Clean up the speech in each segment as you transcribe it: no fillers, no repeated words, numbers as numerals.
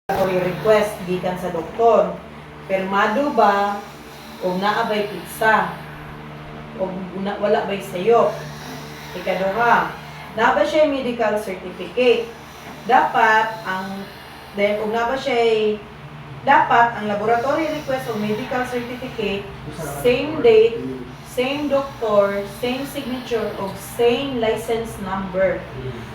request gikan sa doktor. Permado ba o naabay pizza o wala bay sayo. Ikaduha, naba siya medical certificate. Dapat ang laboratory request o medical certificate, same date, same doctor, same signature o same license number.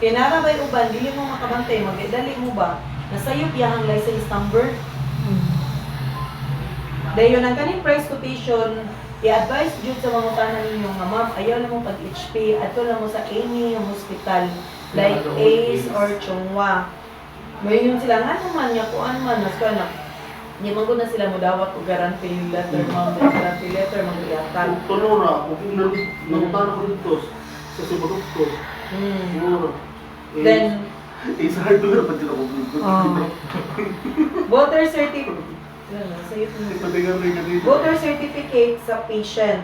Kinara bay uban dili mo makabantay, magdali mo ba nasayop yang license number? Dayon ang kaning price quotation, i-advise jud sa mga tanan ninyo nga ma'am, ayaw na mo pag-HP, ato lang mo sa any hospital like ACE or Chongwa. Mayon sila nga naman niya kuan man mas kana. Di man gud na sila modawat og guarantee letter, ma'am, guarantee letter magyatan. Tonora, kung nangutana ko dito sa sibadoktor. Then Isa hard na pa dito ako dito. voter certificate. Voter certificate sa patient.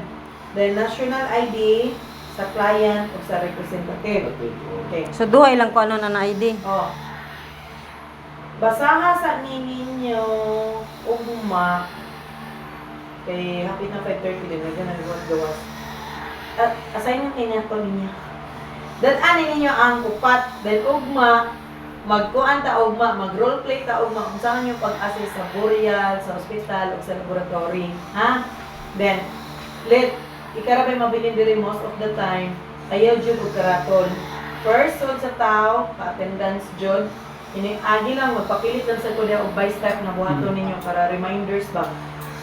Then national ID sa client o sa representative. Okay. So, duha ilang ko ano na ID. Oh. Basaha sa ninyo ugma kay hapit na 5:30 din na ganun gawas. At assign nyo kanya ko niya. Then ani ninyo ang kupat, then ugma magkuan ta ugma, mag-role play ta ugma kung saan yung pag-assess sa burial, sa hospital o sa laboratory, ha? Then ikarabay mabilin diri most of the time ayaw jud og karaton. First sud sa tao, attendance jud. Ini agi lang magpapilit lang sa kuya og vice type na buhaton ninyo para reminders ba.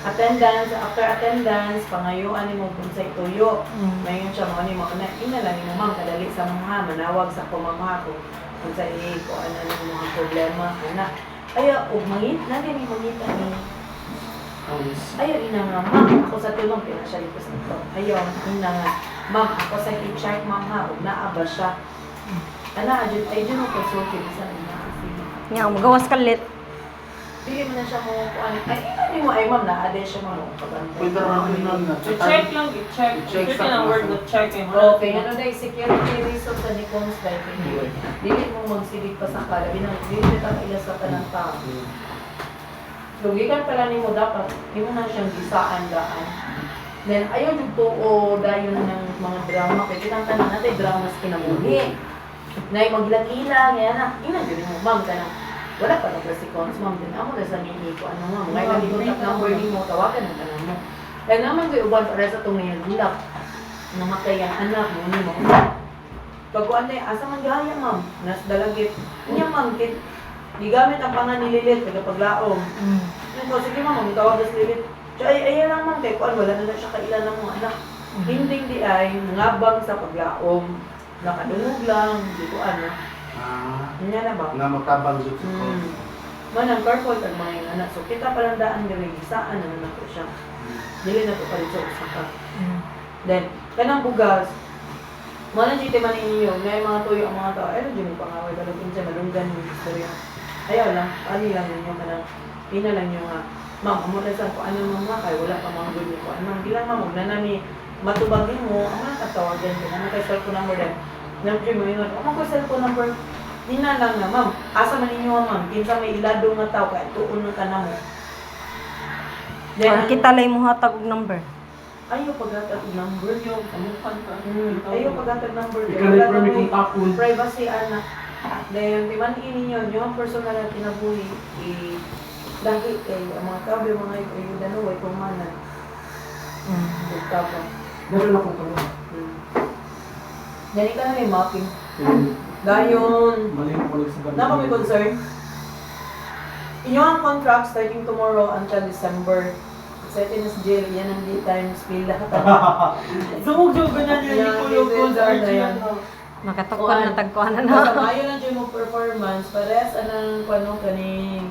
Attendance, after attendance, pangayuan nimo kung sa ituyo. Mayon siya mo ni mo na ina lang nimo ma'am kadali sa mga manawag sa pamamaha ko kung sa ko ano yung mga problema ana. Ayaw og mangit na gani mangita ni. Ayaw ina nga ma'am ako sa tulong pinasya dito sa ito. Ayaw ina nga ma'am ako sa i-check ma'am ha og naa ba siya. Ana ajud ay jud mo consulti bisan ina. Nga, magawas kalit. Dili mo na siya mo kuan. Ay hindi mo ay ma'am na ade siya mo kabantay. Pwede naman nun na. I-check lang, i-check. I-check Ito sa ang word na check. Okay, ano dahil security reason sa Nikon's life hindi. Dili mo magsilig pa sa kala. Dili kita ilas sa tanang tao. Lugikan pala ni mo dapat. Hindi mo na siyang gisaan daan. Then ayaw yung tuo dayon ng mga drama. Kaya kitang tanan natin drama sa kinabuhi. Na magilang-ilang, yan na. Ina din mo, ma'am, ka na. Wala pa na si Cons, ma'am. Din ako na sa nini ko. Ano ma'am, ngayon ang contact number ni mo, tawagan ng tanong mo. Kaya naman ko uban para sa itong ngayon hilap. Namatay ang anak mo ni mo. Pagkuan na asa man gaya ma'am, nas dalagit. Niya ma'am, gigamit ang pangan ni Lilit, paglaom. Yung ko, sige ma'am, tawag na si Lilit. So ay lang ma'am, kay kuan, wala na siya kailan ng mga anak. Hindi di ay, ngabang sa paglaom. Nakadungog lang, di ko ano. Niya na ba? Nga matabang dito sa ko. Manang careful tag mga anak. So kita palang daan diri gisaan na naman ko siya. Dili na to palit sa usa ka. Then kanang bugas. Manang jite man ninyo, may mga tuyo ang mga tao. Ano jud pangaway balog sa malunggan yung istorya. Ayaw lang, ani lang ninyo kanang pina lang yung ma'am, amo na sa ko ano mga kay wala pa mga good ko. Ano bilang ma'am, na nami matubagin mo, ang mga katawagan ko. Ano kay cellphone number din. Nang-dream mo yun, ano ko cellphone number? Di na lang na, ma'am. Asa man ninyo, ma'am. Kinsa may ilado nga tao, kaya tuon ka na mo. Pag kita lang mo hatag og number. Ayaw paghatag og number yung Kamukan ka. ayaw paghatag number. Ikaw na may kontakon. Privacy, anak. Dahil, di man ninyo, yung personal na kinabuhi, dahil ang mga kabe, mga ayudan o, ay kumanan. Dugtapon. Meron akong tanong. Yan ka na may mapping. Gayon. Mali ko pala sa ganun. Na may concern. Inyo ang contract starting tomorrow until December. Setting is jail, yan ang daytime spill lahat. Sumugyo ba na yun? Yan, Hindi ko yung daytime na yan. Makatukod na tagkuhan na Basta na. maayo lang dyan mo performance. Pares anang kano kani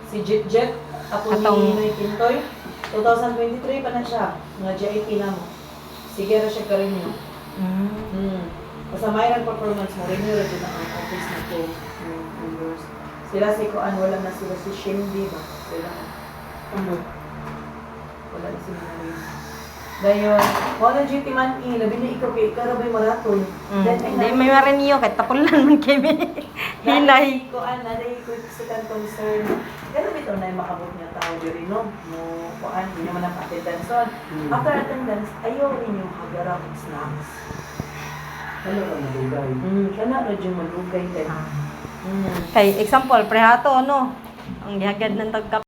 si Jet Jet. Ako Atong- ni Kintoy. 2023 pa na siya. Nga JIP na mo. Sige ra siya karin yun. Basta mayroon performance mo, renew rin ang office na ko. Members. Sila si Kuan, wala na sila si Shindy ba? Sila. Wala na sila na rin. Dayon, wala duty man labi na ikaw kay karabay maraton. Then Hindi, may mariniyo, kahit tapulan man kami. Hilay. ko dahil ko sa kantong sir. Pero bitaw na yung makabot niya tao diri no. Mo kuan hindi naman ang attendance. So, after attendance, ayaw rin yung hagarap snacks. Ano ka madugay? Kana ra yung malugay kay. Kay example, prehato, no? Ang gihagad ng tagkap